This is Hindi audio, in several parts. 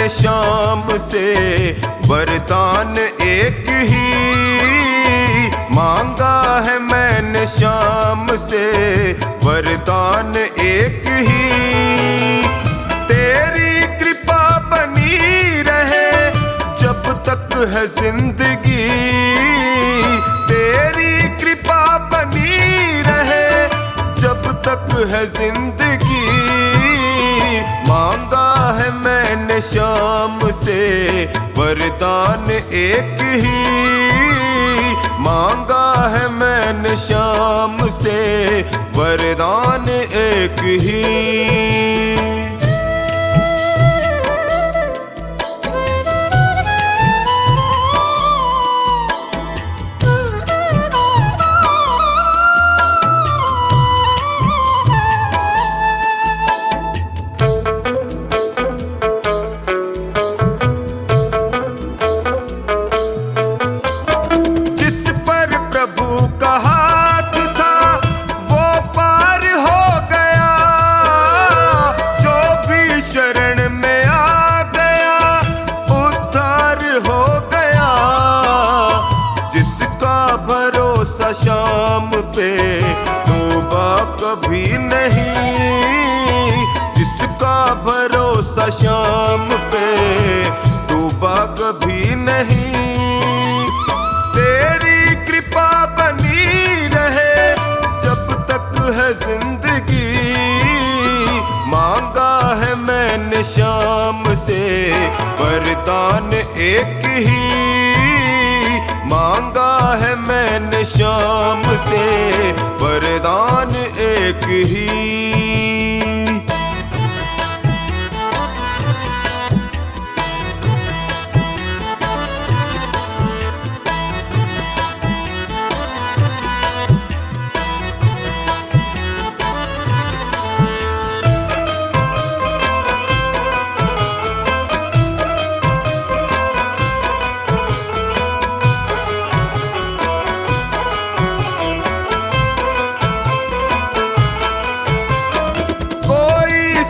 मैंने शाम से वरदान एक ही मांगा है, मैंने शाम से वरदान एक ही। तेरी कृपा बनी रहे जब तक है जिंदगी, तेरी कृपा बनी रहे जब तक है जिंदगी। मांगा है मैंने शाम से वरदान एक ही, मांगा है मैंने शाम से वरदान एक ही। शाम पे तौबा कभी नहीं, जिसका भरोसा शाम पे तौबा कभी नहीं। तेरी कृपा बनी रहे जब तक है जिंदगी। मांगा है मैंने शाम से वरदान एक ही, मांगा है मैंने शाम से वरदान एक ही।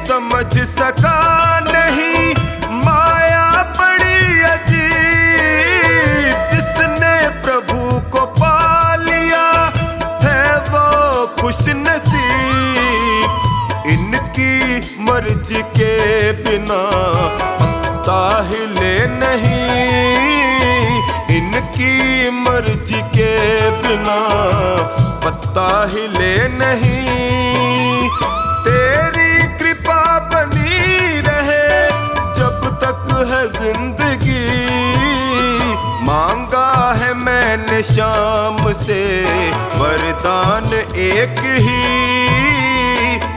समझ सका नहीं माया बड़ी अजीब, जिसने प्रभु को पा लिया है वो खुश नसीब। इनकी मर्जी के बिना पत्ता हिले नहीं, इनकी मर्जी के बिना पत्ता हिले नहीं। तेरी कृपा बनी रहे जब तक है जिंदगी। मांगा है मैंने शाम से वरदान एक ही,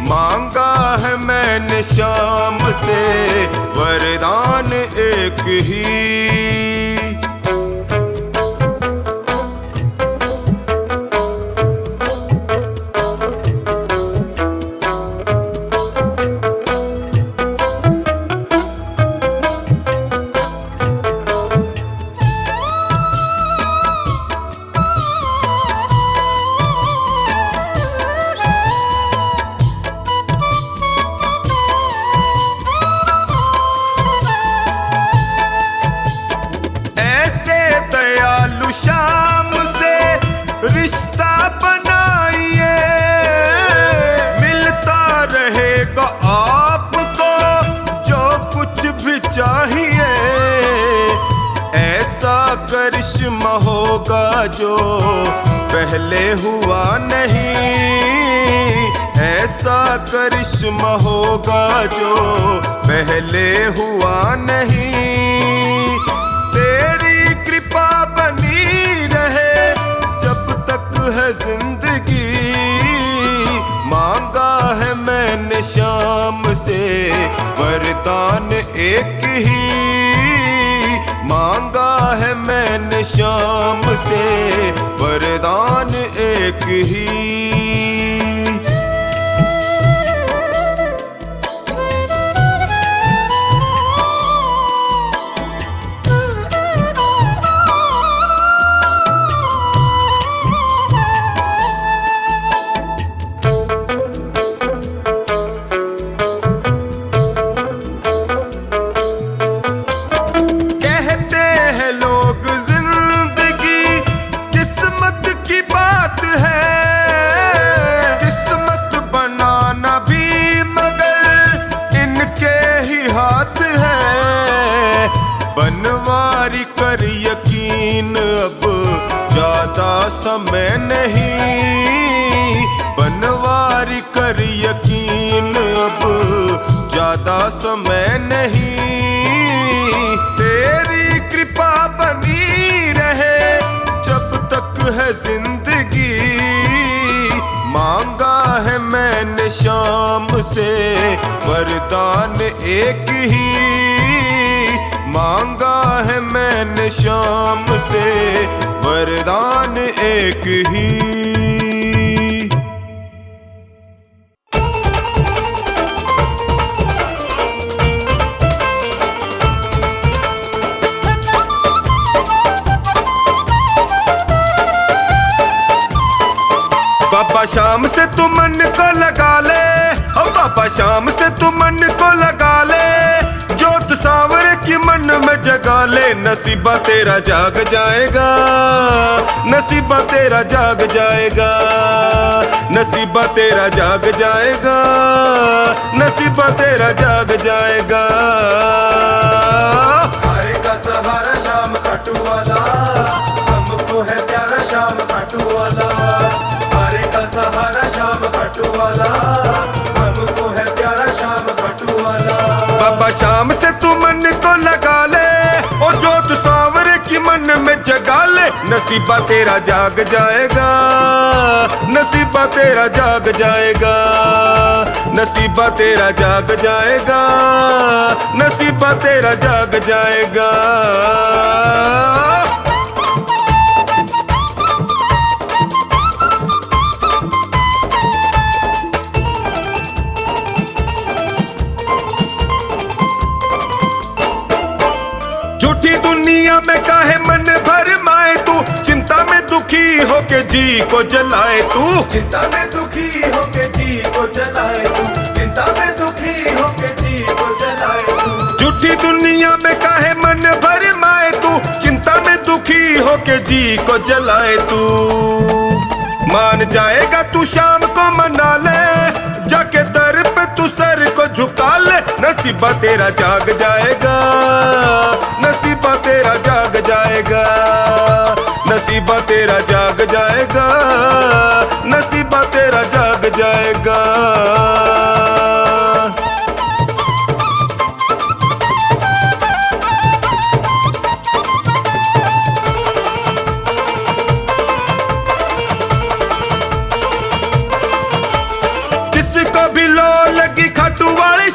मांगा है मैंने शाम से वरदान एक ही। शाम से रिश्ता बनाइए, मिलता रहेगा आपको जो कुछ भी चाहिए। ऐसा करिश्मा होगा जो पहले हुआ नहीं, ऐसा करिश्मा होगा जो पहले हुआ नहीं। तेरी कृपा बनी रहे जब तक है जिंदगी। मांगा है मैंने शाम से वरदान एक ही, मांगा है मैंने शाम से वरदान एक ही। ज्यादा समय नहीं, तेरी कृपा बनी रहे जब तक है जिंदगी। मांगा है मैंने शाम से वरदान एक ही, मांगा है मैंने शाम से वरदान एक ही। बाबा शाम से तू मन को लगा ले, ओ बाबा शाम से तू मन को लगा ले, जोत सांवरे की मन में जगा ले। नसीबा तेरा जाग जाएगा, नसीबा तेरा जाग जाएगा, नसीबा तेरा जाग जाएगा, नसीबा तेरा जाग जाएगा। हारे का सहारा शाम खाटू वाला, हमको है प्यारा शाम खाटू वाला। सहारा शाम खाटू वाला, हमको है प्यारा शाम खाटू वाला। बाबा शाम से तू मन को लगा ले, ओ जोत सांवरे की मन में जगा ले। नसीबा तेरा जाग जाएगा, नसीबा तेरा जाग जाएगा, नसीबा तेरा जाग जाएगा, नसीबा तेरा जाग जाएगा। झूठी दुनिया में काहे मन भर माए तू, चिंता में दुखी होके जी को जलाए तू, चिंता में दुखी होके जी को जलाए तू, चिंता में दुखी होके जी को जलाए तू। झूठी दुनिया में काहे मन भर माए तू, चिंता में दुखी होके जी को जलाए तू। मान जाएगा तू शाम को मना ले, जाके दर पे तू सर को झुका ले। नसीबा तेरा जाग जाएगा, नसीबा तेरा जाग जाएगा, नसीबा तेरा जाग जाएगा, नसीबा तेरा जाग जाएगा।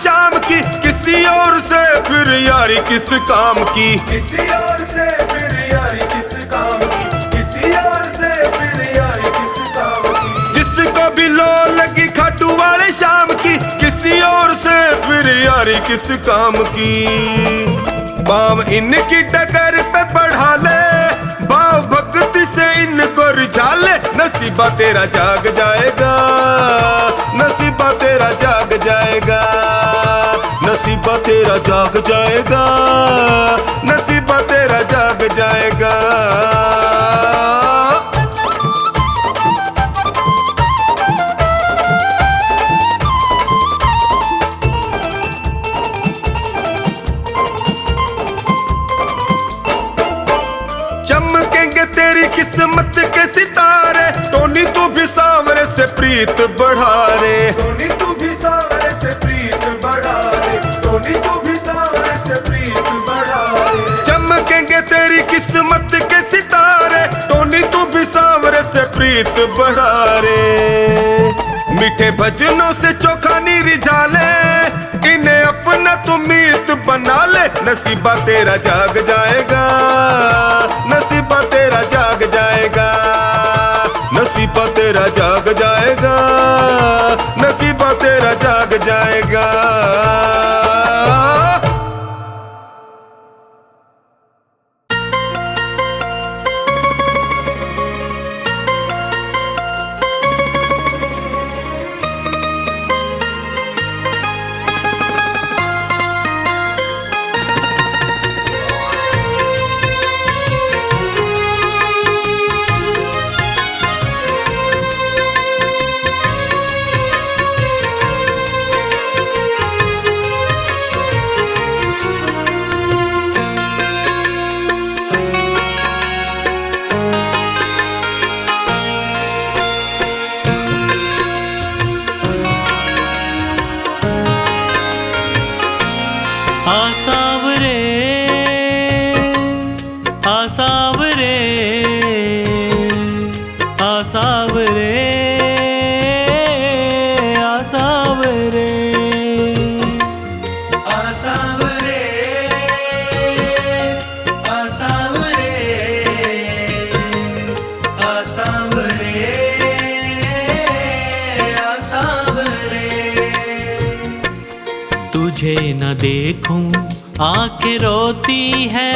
शाम की किसी और से फिर यारी किस काम की, किसी और से फिर यारी किस काम की, किसी और से फिर यारी किस काम की। जिसको भी लो लगी खाटू वाले शाम की, किसी और से फिर यारी किस काम की। बाम इनकी डगर पे बढ़ा ले, भाव भक्ति से इनको रिझा ले। नसीबा तेरा जाग जाएगा, नसीबा तेरा जाग जाएगा, नसीबा तेरा जाग जाएगा, नसीबा तेरा जाग जाएगा। चमकेंगे तेरी किस्मत के सितारे, टोनी तू भी सांवरे से प्रीत बढ़ा रे, टोनी तू भी सांवरे से प्रीत बढ़ा रे, टोनी तू भी सांवरे से प्रीत बढ़ा रे। चमकेंगे तेरी किस्मत के सितारे, टोनी तू भी सांवरे से प्रीत बढ़ा रे। मीठे भजनों से चोखा नी रिझा ले, इन्हें अपना तू मीत बना ले। नसीबा तेरा जाग जाएगा, नसीबा तेरा जाग जाएगा, नसीबा तेरा जाग जाएगा, नसीबा तेरा जाग जाएगा। आसावरे आसावरे आसावरे आसावरे आसावरे आसावरे आसावरे आसावरे। तुझे न देखूं आंखें रोती है,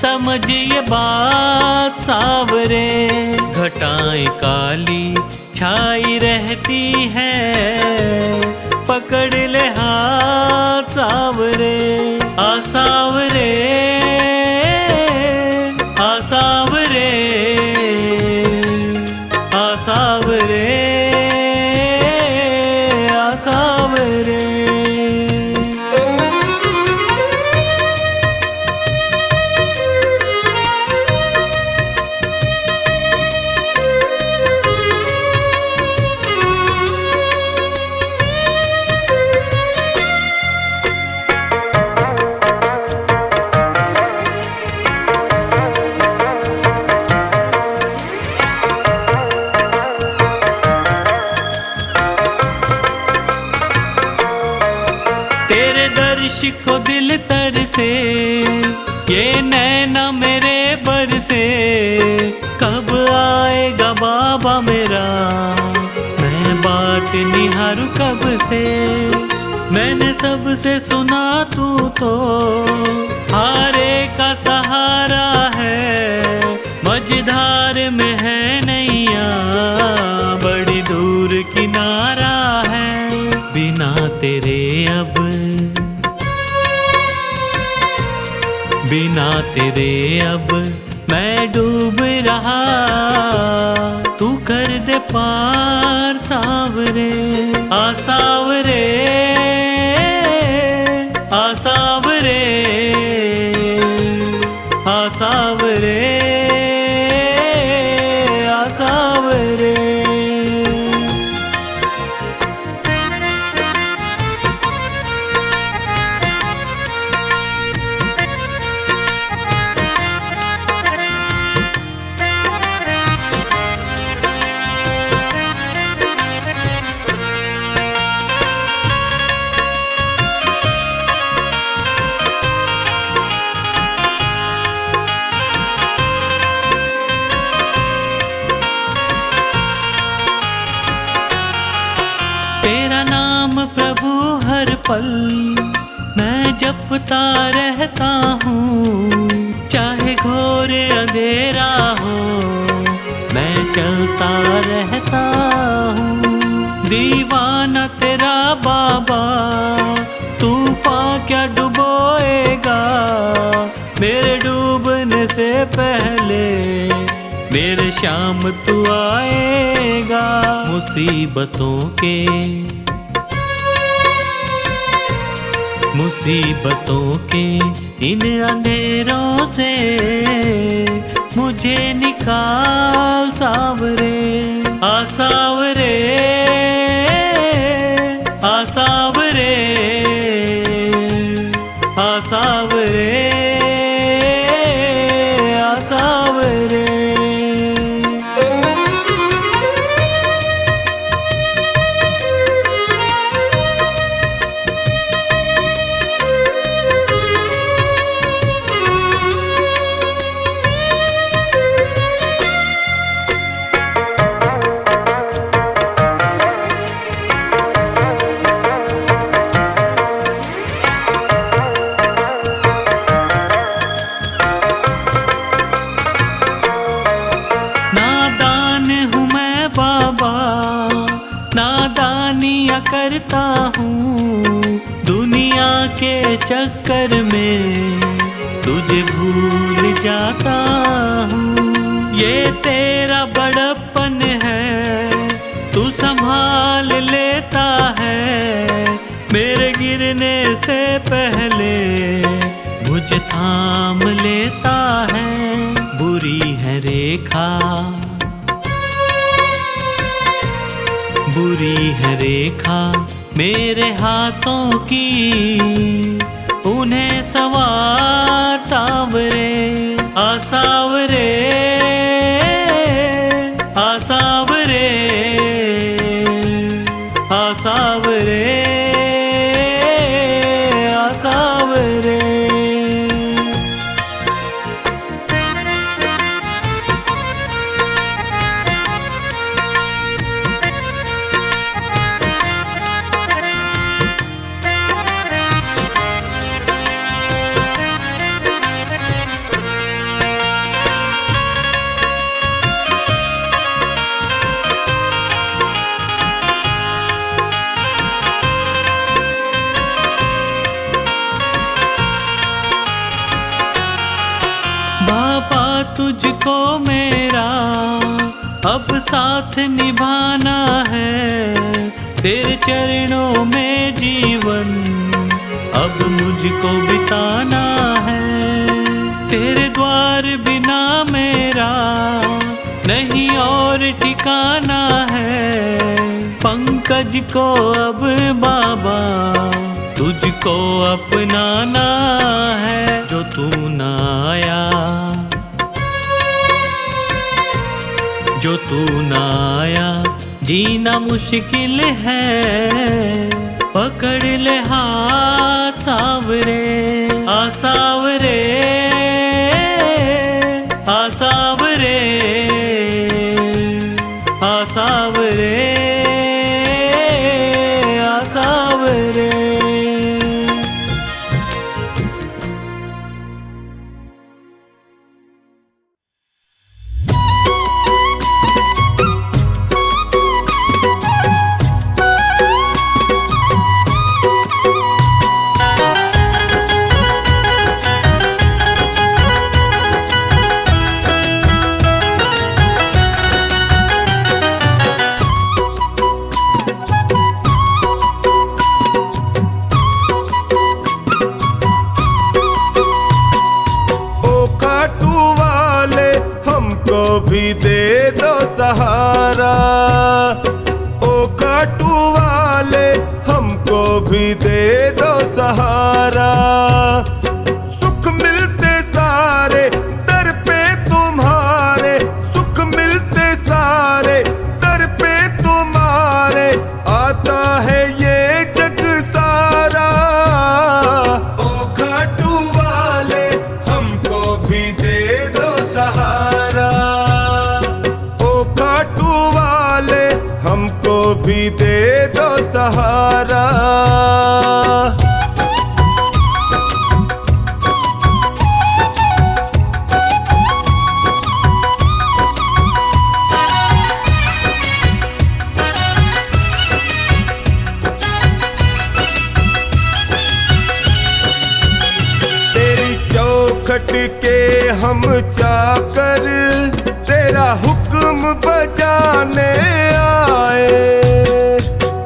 समझ ये बात सावरे। घटाएं काली छाई रहती है, पकड़ ले हाथ सावरे। आसावरे आसावरे आसावरे आसावरे। तेरे दर्श को दिल तर से, ये नैना मेरे बर से। कब आएगा बाबा मेरा, मैं बात निहारूं कब से। मैंने सबसे सुना तू तो हारे का सहारा है। मझधार में है नैया, बड़ी दूर किनारा है। बिना तेरे अब, बिना तेरे अब मैं डूब रहा। तू कर दे पार सावरे। आसावरे आसावरे आसावरे आसावरे। तेरा नाम प्रभु हर पल मैं जपता रहता हूँ। चाहे घोर अंधेरा हो, मैं चलता रहता हूँ। दीवाना तेरा बाबा, तूफान क्या डुबोएगा। मेरे डूबने से पहले मेरे शाम तू आएगा। मुसीबतों के, मुसीबतों के इन अंधेरों से मुझे निकाल सावरे। आसावरे आसावरे आसावरे आसावरे। नादानियाँ करता हूँ दुनिया के चक्कर में, तुझे भूल जाता हूँ। ये तेरा बड़प्पन है, तू संभाल लेता है। मेरे गिरने से पहले मुझे थाम लेता है। बुरी है रेखा, बुरी है रेखा मेरे हाथों की उन्हें सवार सावरे आ सावरे आ सावरे आ सावरे आ सावरे। बाबा तुझको मेरा अब साथ निभाना है, तेरे चरणों में जीवन अब मुझको बिताना है। तेरे द्वार बिना मेरा नहीं और ठिकाना है, पंकज को अब बाबा तुझको अपनाना है। जो तू ना आया, जो तू ना आया जीना मुश्किल है, पकड़ ले हाथ सावरे आ सावरे आ सावरे आ सावरे आ सावरे। भी दे दो सहारा, ओ काटू वाले हमको भी दे दो सहारा। सुख मिलते सारे दर पे तुम्हारे, सुख मिलते सारे दर पे तुम्हारे, आता है ये जग सारा। ओ काटू वाले हमको भी दे दो सहारा, हमको भी दे दो सहारा। तेरी चौखट के हम चाकर, तेरा हुक्म बजाने आए,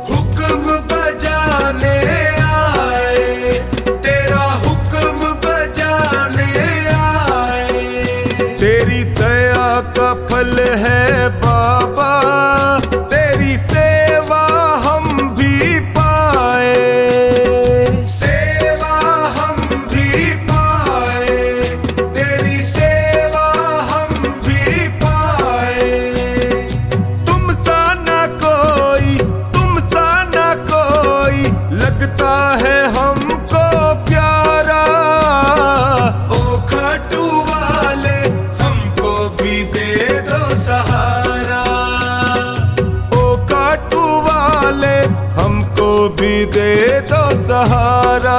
हुक्म बजाने आए, तेरा हुक्म बजाने आए। तेरी दया का फल है बाबा, तेरी सेवा हम भी पाए, सेवा हम भी पाए, तेरी सेवा हम भी पाए। तुम सा ना कोई, तुम सा ना कोई लगता है हमको प्यारा। ओ खाटू वाले हमको भी दे दो सहारा, ओ खाटू वाले हमको भी दे दो सहारा।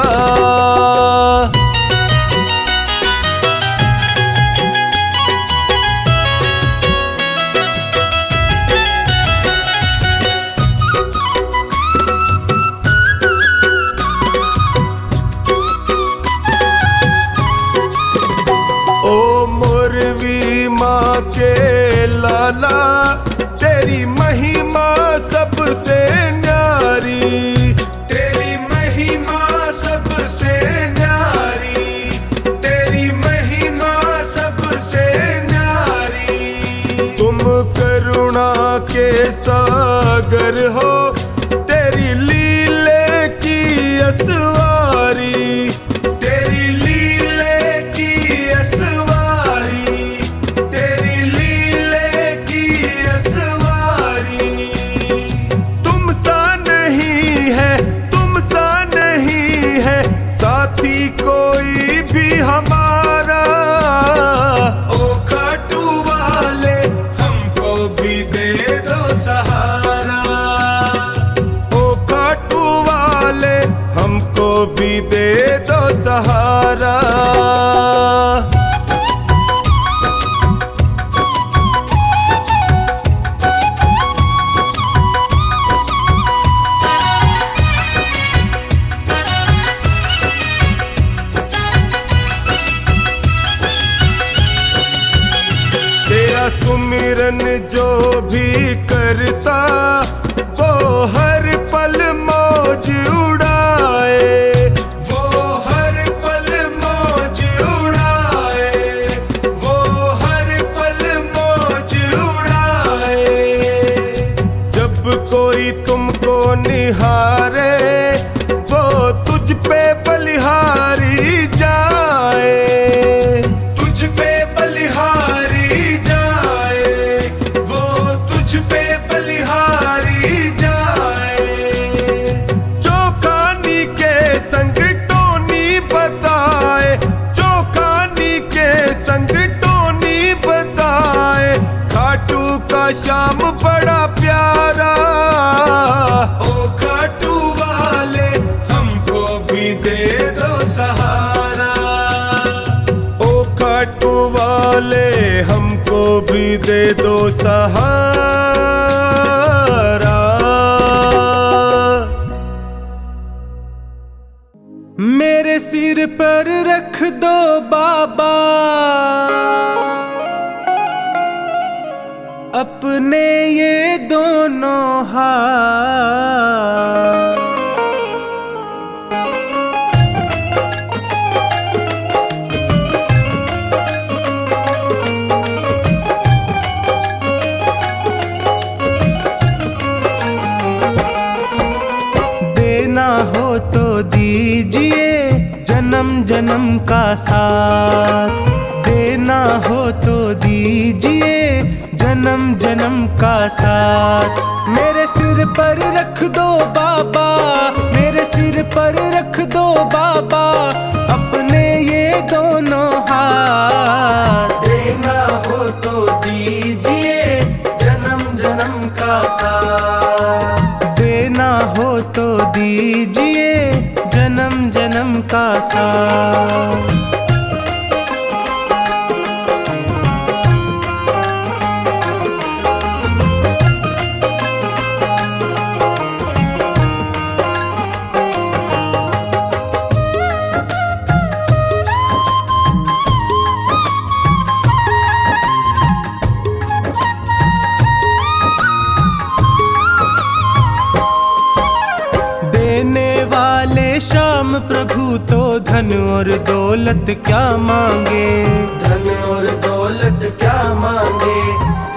माँ के लाला तेरी महिमा सबसे न्यारी, तेरी महिमा सबसे न्यारी, तेरी महिमा सबसे न्यारी। तुम करुणा के सागर हो, तेरी लीला हमको भी दे दो सहारा। तेरा सुमिरन जो भी करता वो हर पल मौज उड़ाए, वो हर पल मौज उड़ाए, वो हर पल मौज उड़ाए। जब कोई तुमको निहारे वो तुझ पे बलिहारी जाए, तुझ पे बलिहारी जाए, वो तुझ पे बलिहारी जाए। जो कहानी के संग टोनी बताए, जो कहानी के संग टोनी बताए, खाटू का शाम बड़ा प्यारा। ओ खाटू वाले हमको भी दे दो सहारा, ओ खाटू वाले हमको भी दे दो सहारा। मेरे सिर पर रख दो बाबा अपने ये दोनों हाथ। देना हो तो दीजिए जन्म जन्म का साथ, देना हो तो दीजिए जन्म जन्म का साथ। मेरे सिर पर रख दो बाबा, मेरे सिर पर रख दो बाबा अपने ये दोनों हाथ। देना हो तो दीजिए जन्म जन्म का साथ, देना हो तो दीजिए जन्म जन्म का साथ। श्याम प्रभु तो धन और दौलत क्या मांगे, धन और दौलत क्या मांगे,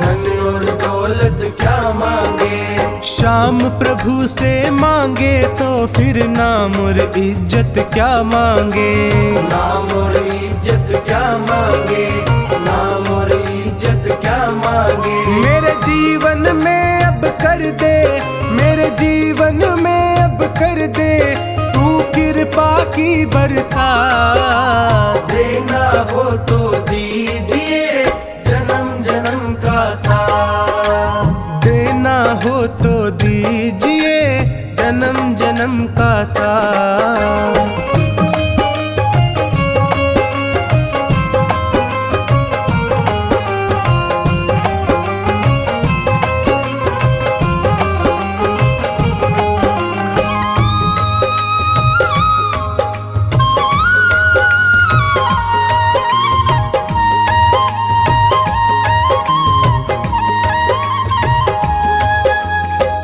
धन और दौलत क्या मांगे। श्याम प्रभु से मांगे तो फिर नाम और इज्जत क्या मांगे, नाम और इज्जत क्या मांगे, नाम और इज्जत क्या मांगे। मेरे जीवन में अब कर दे, मेरे जीवन में अब कर दे कृपा की बरसात। देना हो तो दीजिए जन्म जन्म का साथ, देना हो तो दीजिए जन्म जन्म का साथ।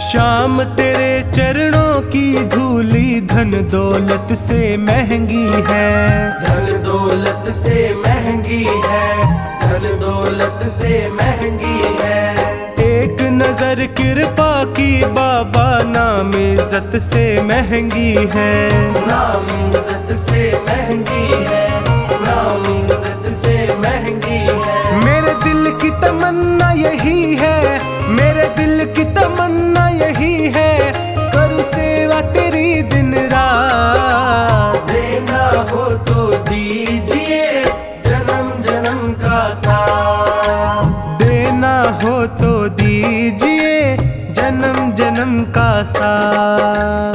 श्याम तेरे चरणों की धूली धन दौलत से महंगी है, धन दौलत से महंगी है, धन दौलत से महंगी है। एक नजर कृपा की बाबा नाम इज्जत से महंगी है, नाम इज्जत से महंगी है, नाम इज्जत से महंगी है। मेरे दिल की तमन्ना यही है, मेरे दिल की तमन्ना यही है, करूँ सेवा तेरी दिन रात। देना हो तो दीजिए जन्म जन्म का साथ, देना हो तो दीजिए जन्म जन्म का साथ।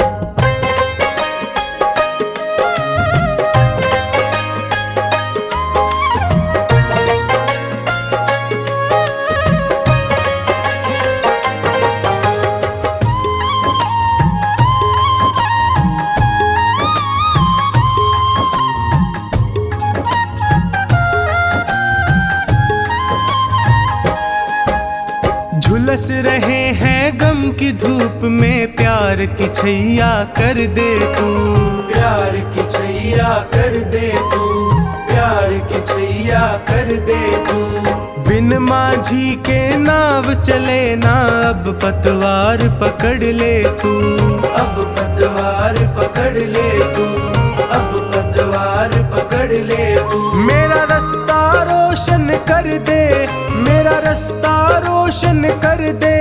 बस रहे हैं गम की धूप में, प्यार की छैया कर दे तू, प्यार की छैया कर दे तू, प्यार की छैया कर दे तू। बिन माझी के नाव चले ना, अब पतवार पकड़ ले तू, अब पतवार पकड़ ले तू, अब पतवार पकड़ ले तू। मेरा रास्ता रोशन कर दे, मेरा रास्ता रोशन कर दे,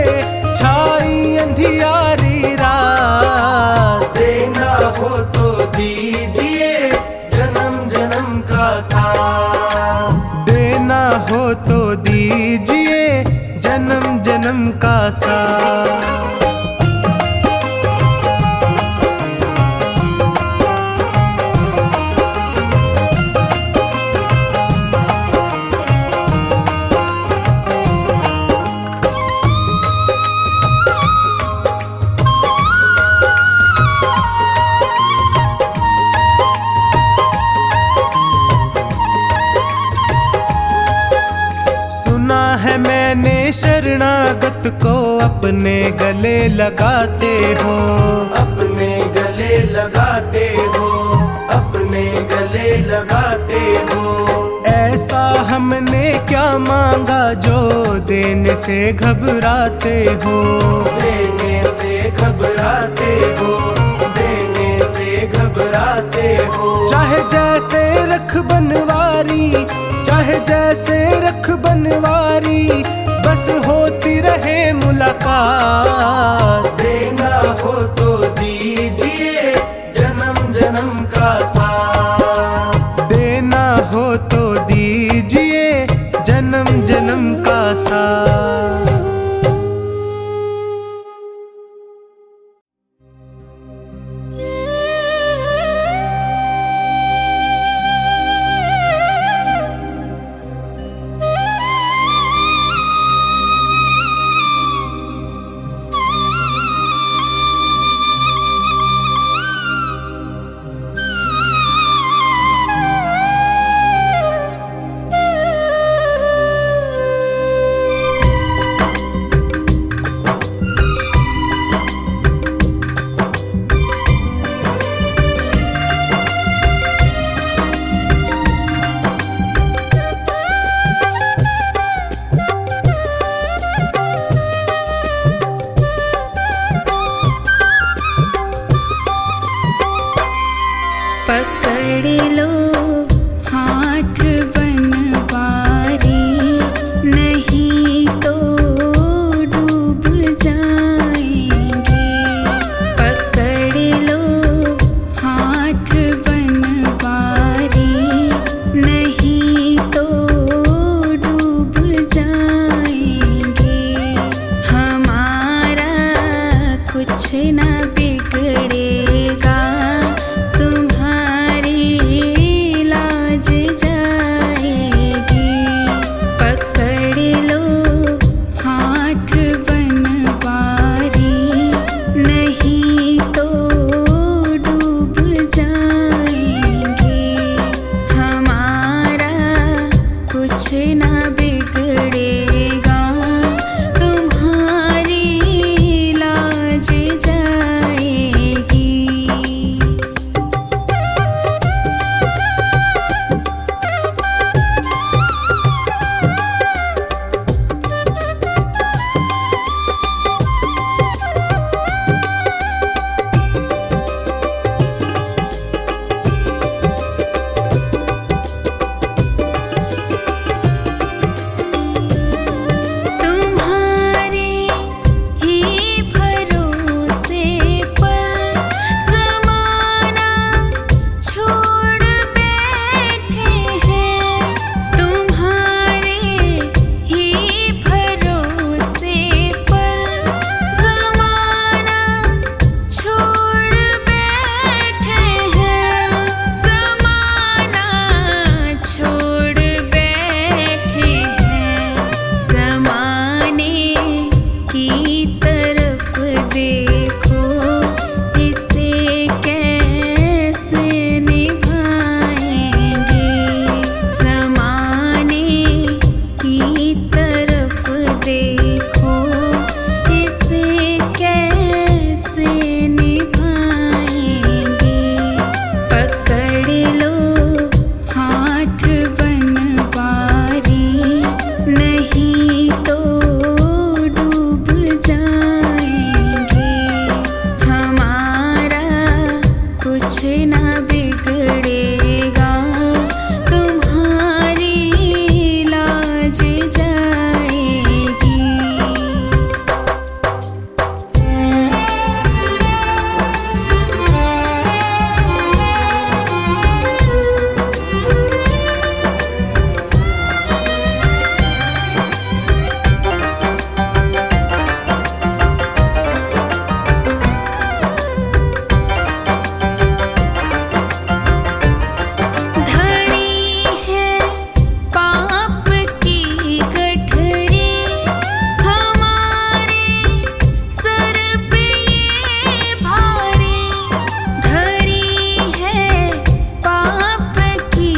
छाई अंधियारी रात। देना हो तो दीजिए जन्म जन्म का साथ, देना हो तो दीजिए जन्म जन्म का साथ। सुना है मैंने शरणागत को अपने गले लगाते हो, अपने गले लगाते हो, अपने गले लगाते हो। ऐसा हमने क्या मांगा जो देने से घबराते हो, देने से घबराते हो, देने से घबराते हो। चाहे जैसे रख बनवारी, चाहे जैसे रख बनवारी, बस होती रहे मुलाकात। देना हो तो दीजिए जन्म जन्म का साथ, देना हो तो दीजिए जन्म जन्म का साथ। पकड़ लो हाथ बनवारी, नहीं तो डूब जाएंगे। पकड़ लो हाथ बनवारी, नहीं तो डूब जाएंगे। हमारा कुछ न बिगड़ेगा, तुम्हारी ना बिगड़ेगा, तुम्हारी लाज जाएगी। धरी है पाप की गठरी हमारे सर पे ये भारी, धरी है पाप की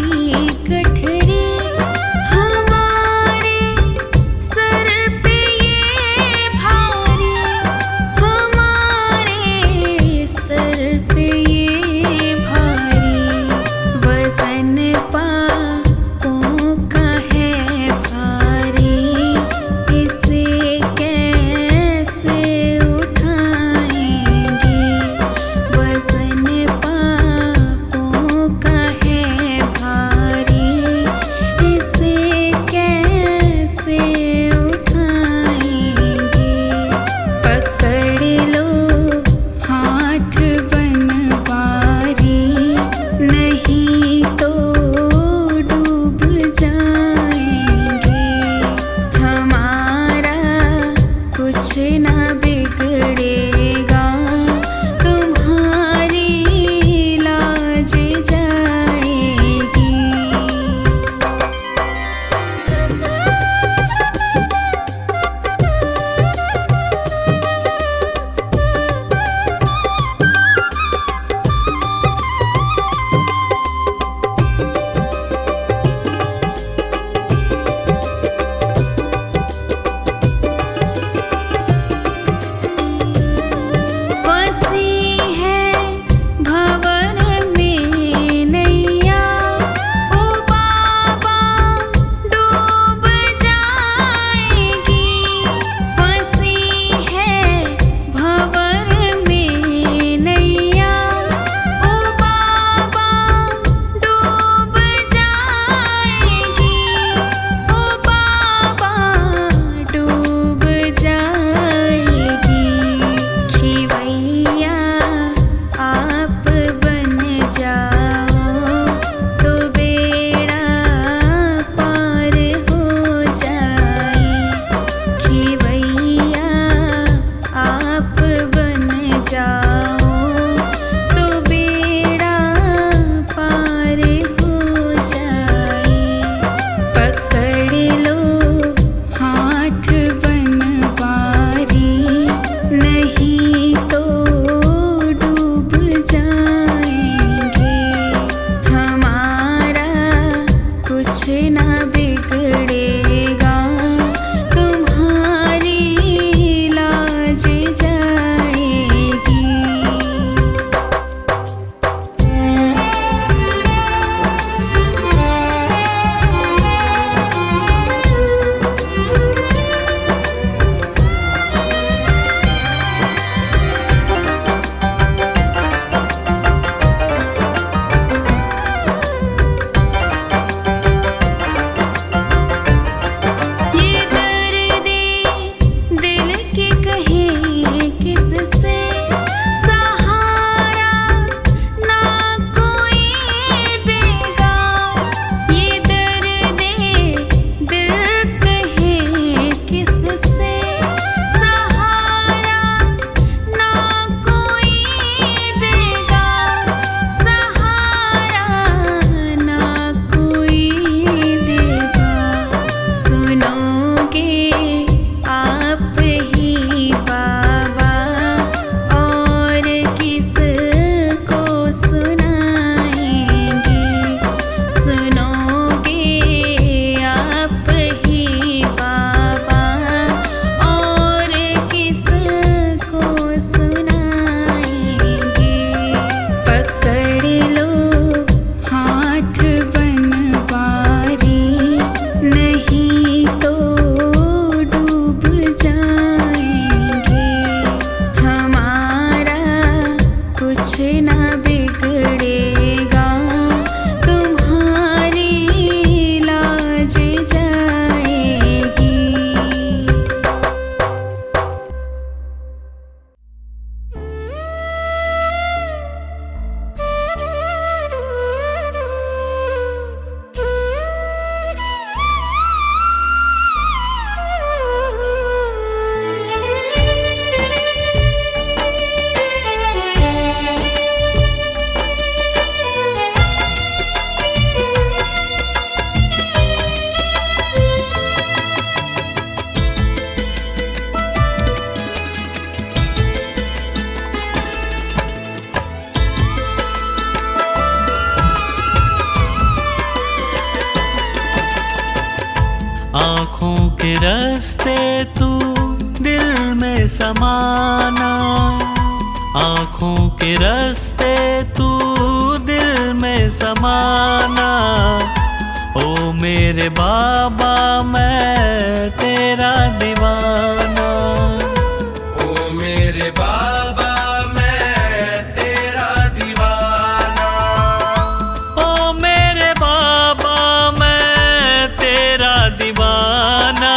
गठरी हमारे सर पे ये भारी, हमारे सर पे ये भारी। वज़न पापों का है भारी, इसे कैसे उठाएंगे। वज़न पापों का है भारी, इसे कैसे उठाएंगे। पकड़ लो हाथ बनवारी, नहीं तो डूब जाएंगे। हमारा कुछ ना बिगड़ेगा, तुम्हारी लाज जाएगी। के रास्ते तू दिल में समाना, आँखों के रास्ते तू दिल में समाना। ओ मेरे बाबा मैं तेरा दीवाना, ओ मेरे बाबा मैं तेरा दीवाना, ओ मेरे बाबा मैं तेरा दीवाना,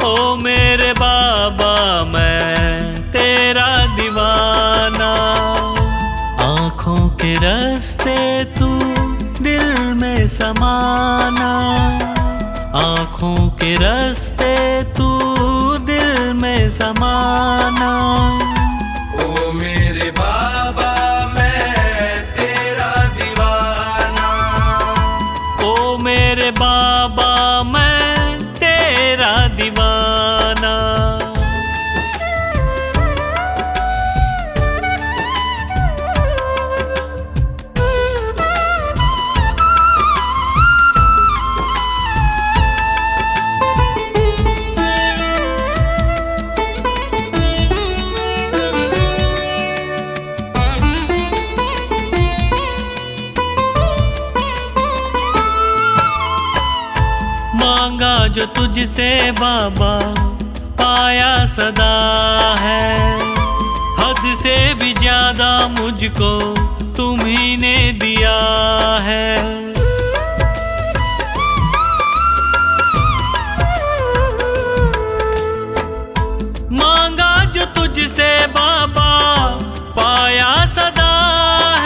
ओ मेरे बाबा मैं तेरा दीवाना। आँखों के रास्ते तू दिल में समाना, आँखों के रास्ते तू दिल में समाना। ओ मेरे बाबा मैं तेरा दीवाना, ओ मेरे बाबा मैं तेरा दीवाना। मांगा जो तुझसे बाबा पाया सदा है, हद से भी ज्यादा मुझको तुम्ही ने दिया है। मांगा जो तुझसे बाबा पाया सदा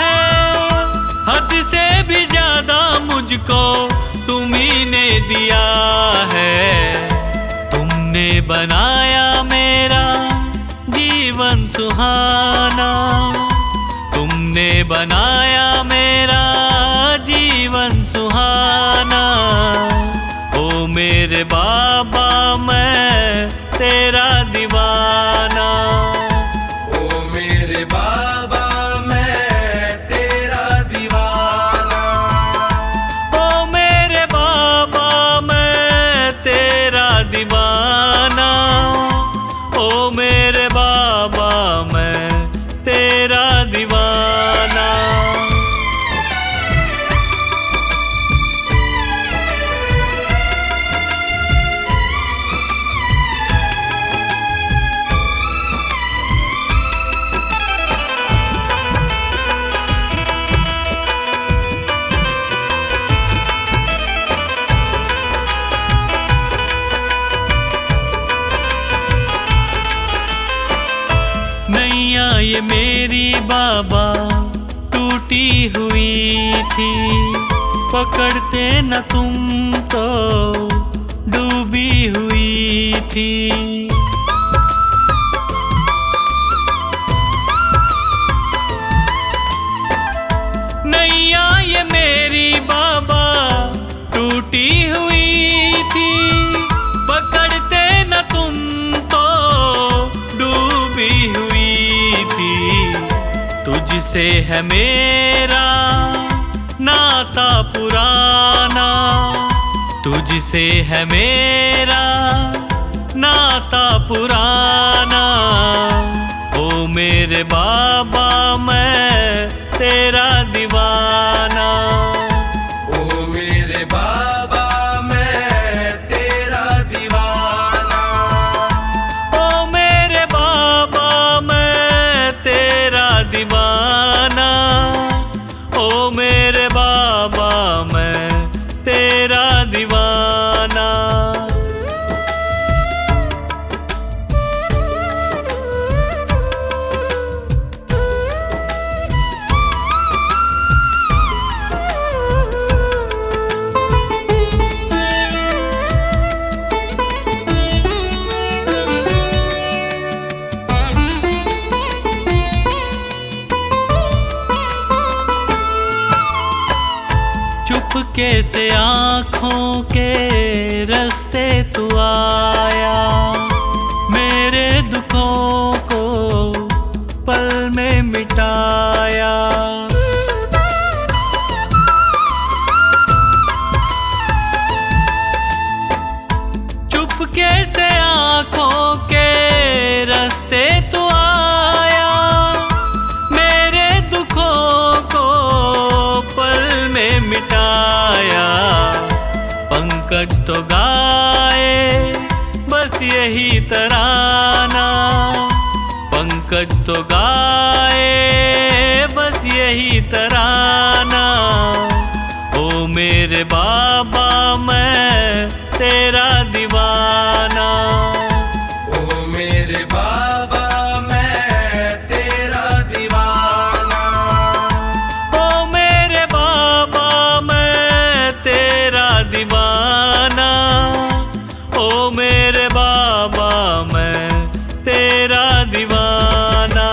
है, हद से भी ज्यादा मुझको तुम्ही ने दिया है। तुमने बनाया मेरा जीवन सुहाना, तुमने बनाया मेरा जीवन सुहाना। ओ मेरे बाबा मैं तेरा दीवाना, ओ मेरे बाबा मैं तेरा दीवाना, ओ मेरे बाबा मैं तेरा दीवाना, ओ मेरे बाबा मैं तेरा दीवाना। नैया ये मेरी बाबा टूटी हुई थी, पकड़ते न तुम तो डूबी हुई थी। नैया ये मेरी बाबा टूटी हुई थी, पकड़ते न तुम तो डूबी हुई थी। तुझसे है मेरा नाता पुराना, तुझसे है मेरा नाता पुराना। ओ मेरे बाबा मैं तेरा दीवाना, ओ मेरे बाबा मैं तेरा दीवाना, ओ मेरे बाबा मैं तेरा दीवाना, ओ मेरे बाबा मैं तेरा दीवाना। चुपके से आँखों के रास्ते तू आया, मेरे दुखों को पल में मिटाया। पंकज तो गाए बस यही तराना, पंकज तो गाए बस यही तराना। ओ मेरे बाबा मैं तेरा दीवाना, ओ मेरे बाबा मैं तेरा दीवाना, ओ मेरे बाबा मैं तेरा दीवाना, ओ मेरे बाबा मैं तेरा दीवाना।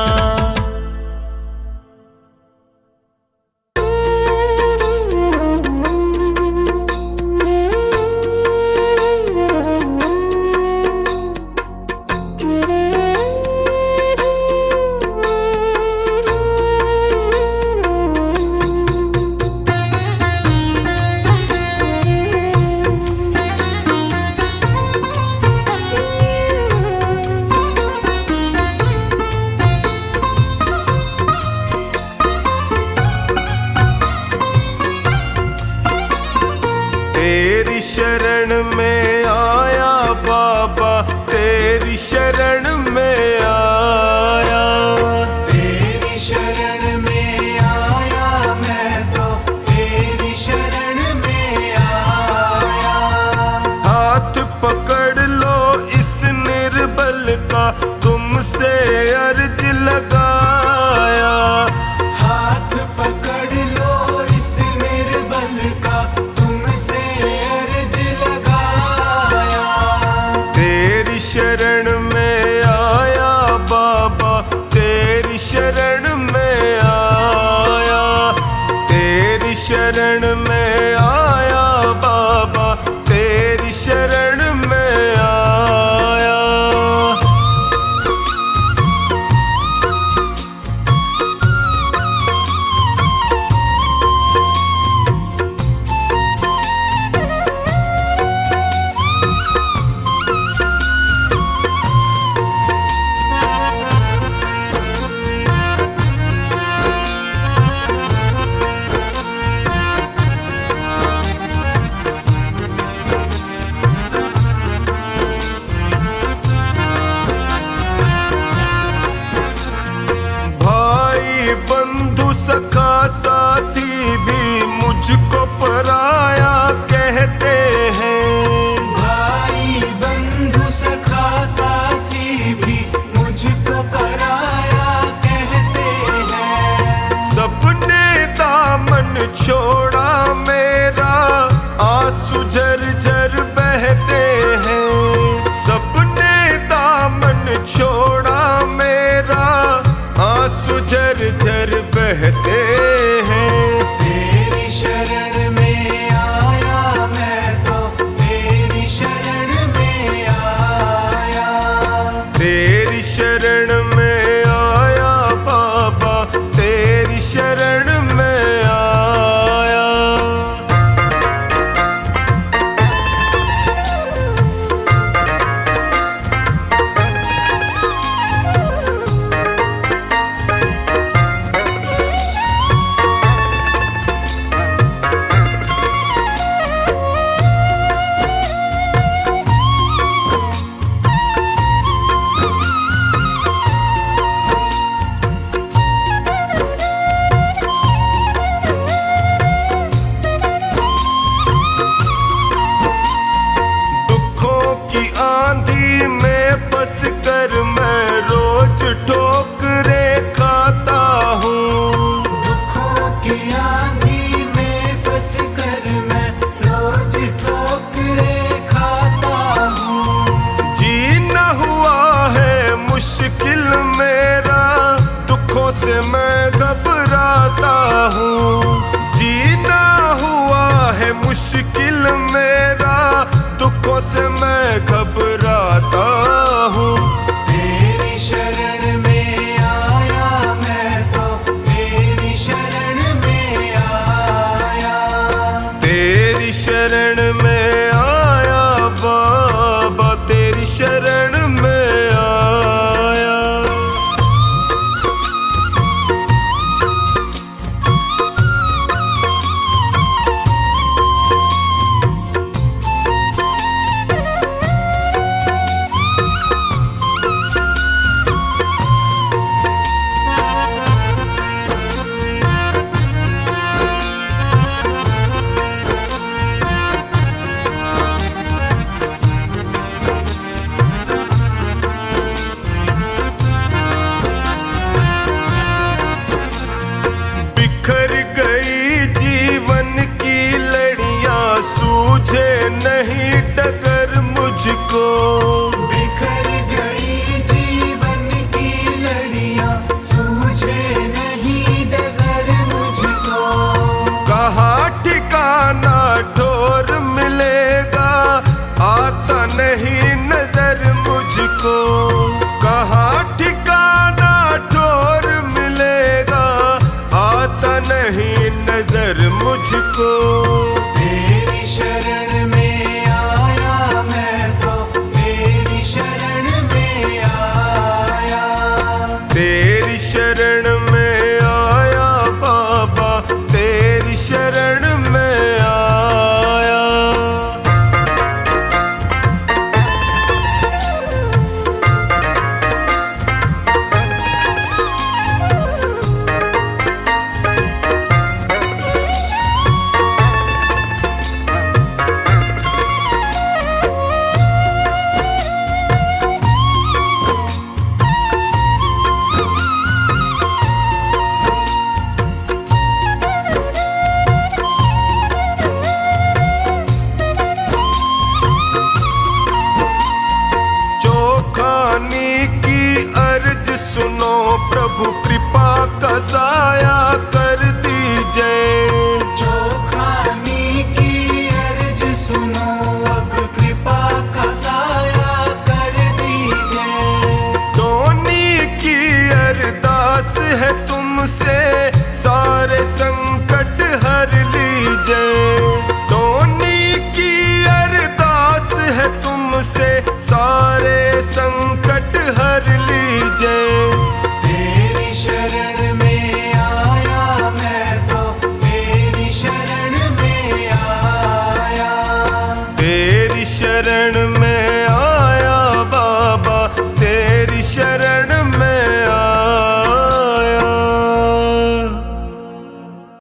तेरी शरण में आया बाबा, तेरी शरण में आया, तेरी शरण में आया मैं तो तेरी शरण में आया। हाथ पकड़ लो इस निर्बल का, तुमसे अर्ज लगाया, हाथ पकड़ लो इस निर्बल का, तुमसे अर्ज लगाया। तेरी शरण में आया बाबा, तेरी शरण में आया, तेरी शरण में आया बाबा, तेरी शरण में आया। भाई बंधु सखा साथी भी मुझको पराया कहते हैं, भाई बंधु सखा साथी भी मुझको पराया कहते हैं। सबने दामन छोड़ा मेरा, आंसू झरझर बहते हैं, सबने दामन छोड़ा मेरा, आंसू झरझर बहते हैं। तेरी शरण में आया मैं तो तेरी शरण में आया, तेरी शरण में आया बाबा, तेरी शरण में आया। दुखों की आंधी में फंस कर मैं रोज ठोकरे खाता हूँ, दुखों की आंधी में फंस कर मैं रोज ठोकरे खाता हूँ। जीना हुआ है मुश्किल मेरा, दुखों से मैं घबराता हूँ, जीना हुआ है मुश्किल मेरा, दुखों से मैं घबराता हूँ। तेरी शरण में आया मैं तो तेरी शरण में आया, तेरी शरण में आया बाबा, तेरी शरण में आया। नजर मुझको।